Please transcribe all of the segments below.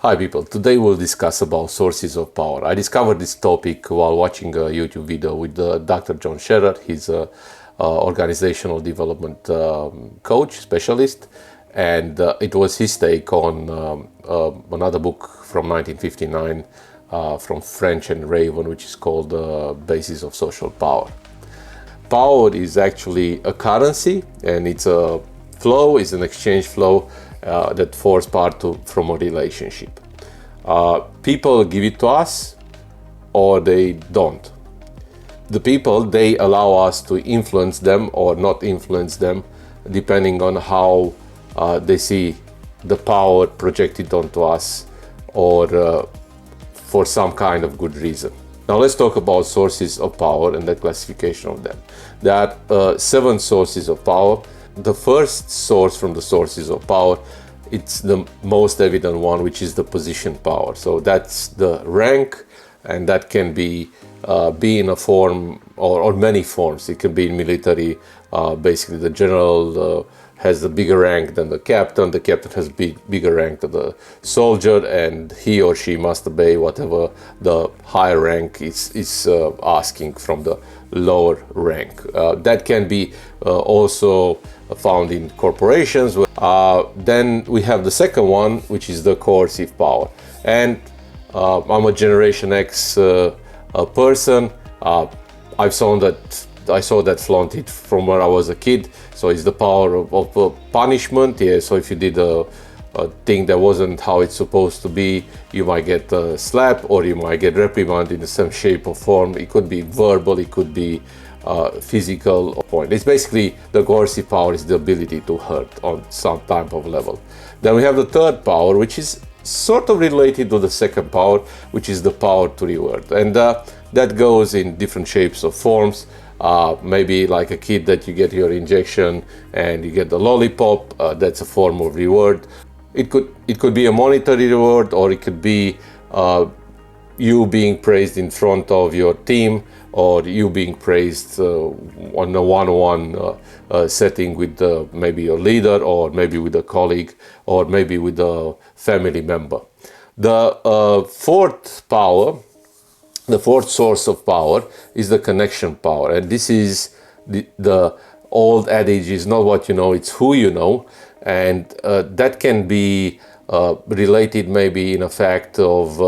Hi people, today we'll discuss about sources of power. I discovered this topic while watching a YouTube video with Dr. John Scherer. He's a organizational development coach, specialist, and it was his take on another book from 1959 from French and Raven, which is called Basis of Social Power. Power is actually a currency, and it's a flow, is an exchange flow that forms part from a relationship. People give it to us or they don't. The people, they allow us to influence them or not influence them depending on how they see the power projected onto us or for some kind of good reason. Now let's talk about sources of power and the classification of them. There are 7 sources of power. The first source from the sources of power, it's the most evident one, which is the position power. So that's the rank, and that can be in a form or many forms. It can be in military. Basically, the general has a bigger rank than the captain. The captain has bigger rank than the soldier, and he or she must obey whatever the higher rank is asking from the lower rank. That can be also found in corporations. Then we have the second one, which is the coercive power. And I'm a Generation X person. I saw that flaunted from when I was a kid. So it's the power of punishment. Yeah. So if you did a thing that wasn't how it's supposed to be, you might get a slap or you might get reprimanded in the same shape or form. It could be verbal, it could be physical point. It's basically the coercive power is the ability to hurt on some type of level. Then we have the third power, which is sort of related to the second power, which is the power to reward. And that goes in different shapes or forms. Maybe like a kid that you get your injection and you get the lollipop, that's a form of reward. It could be a monetary reward, or it could be you being praised in front of your team, or you being praised on a one-on-one setting with maybe your leader, or maybe with a colleague, or maybe with a family member. The fourth power, the fourth source of power, is the connection power. And this is the old adage, is not what you know, it's who you know. And that can be related maybe in a fact of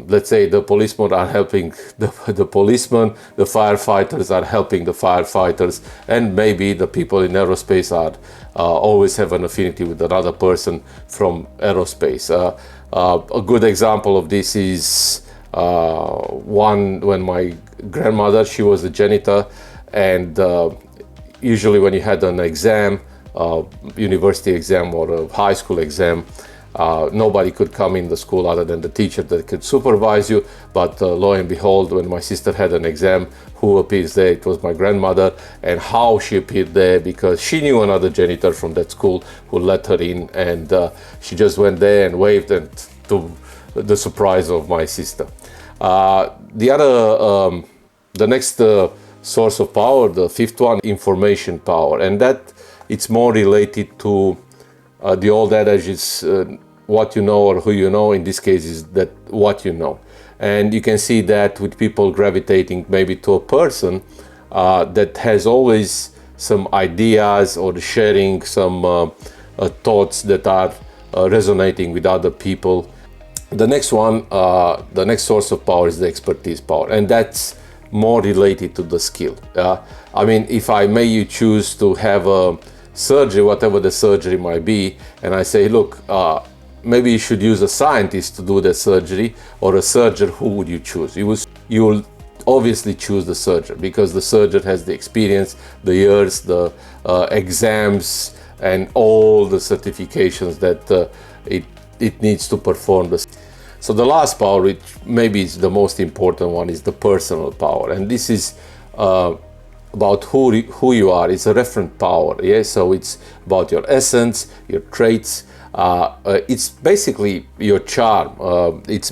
let's say the policemen are helping the policemen, the firefighters are helping the firefighters, and maybe the people in aerospace are always have an affinity with another person from aerospace. A good example of this is when my grandmother, she was a janitor, and usually when you had an exam, university exam or a high school exam, nobody could come in the school other than the teacher that could supervise you. But lo and behold, when my sister had an exam, who appears there? It was my grandmother. And how she appeared there, because she knew another janitor from that school who let her in, and she just went there and waved, and to the surprise of my sister. The next source of power, the fifth one, information power, and that it's more related to the old adage is what you know or who you know. In this case is that what you know. And you can see that with people gravitating maybe to a person that has always some ideas or sharing some thoughts that are resonating with other people. The next one, the next source of power is the expertise power, and that's more related to the skill. I mean, if I may you choose to have a surgery, whatever the surgery might be, and I say, look, maybe you should use a scientist to do the surgery, or a surgeon, who would you choose? You will obviously choose the surgeon, because the surgeon has the experience, the years, the exams, and all the certifications that it needs to perform. So the last power, which maybe is the most important one, is the personal power, and this is about who you are. It's a referent power. Yeah, so it's about your essence, your traits. It's basically your charm. It's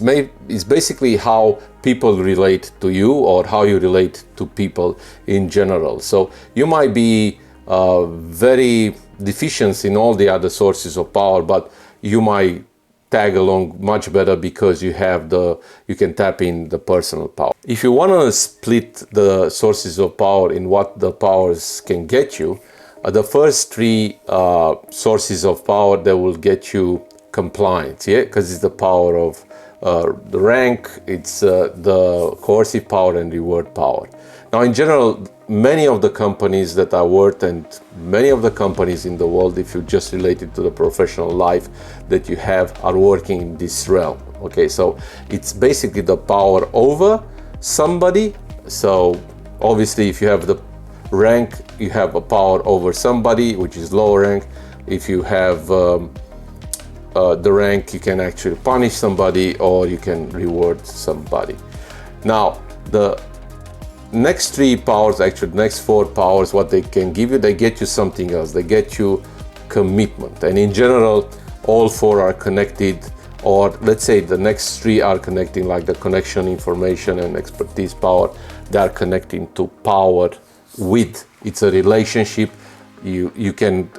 basically how people relate to you, or how you relate to people in general. So you might be very deficient in all the other sources of power, but you might tag along much better because you can tap in the personal power. If you want to split the sources of power in what the powers can get you, the first three sources of power that will get you compliance, yeah, because it's the power of the rank, it's the coercive power and reward power. Now, in general, many of the companies that I worked and many of the companies in the world, if you just relate it to the professional life that you have, are working in this realm. Okay, so it's basically the power over somebody. So obviously, if you have the rank, you have a power over somebody, which is lower rank. If you have the rank, you can actually punish somebody or you can reward somebody. Now, the next three powers, actually the next four powers, what they can give you, they get you something else. They get you commitment. And in general, all four are connected, or let's say the next three are connecting, like the connection, information, and expertise power. They are connecting to power with. It's a relationship. You can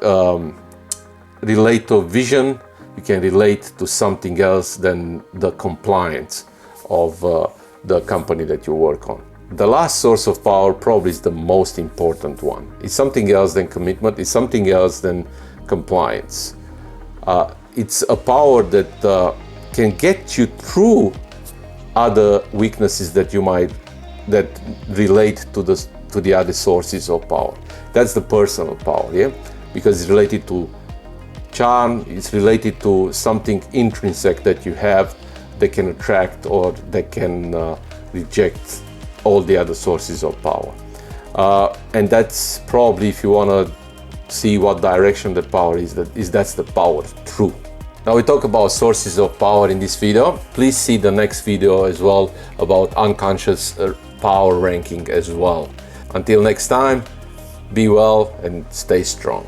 relate to vision. You can relate to something else than the compliance of the company that you work on. The last source of power probably is the most important one. It's something else than commitment. It's something else than compliance. It's a power that can get you through other weaknesses that relate to the other sources of power. That's the personal power, yeah, because it's related to charm. It's related to something intrinsic that you have that can attract or that can reject all the other sources of power. And that's probably, if you want to see what direction that power is, that's the power through. Now we talk about sources of power in this video. Please see the next video as well about unconscious power ranking as well. Until next time, be well and stay strong.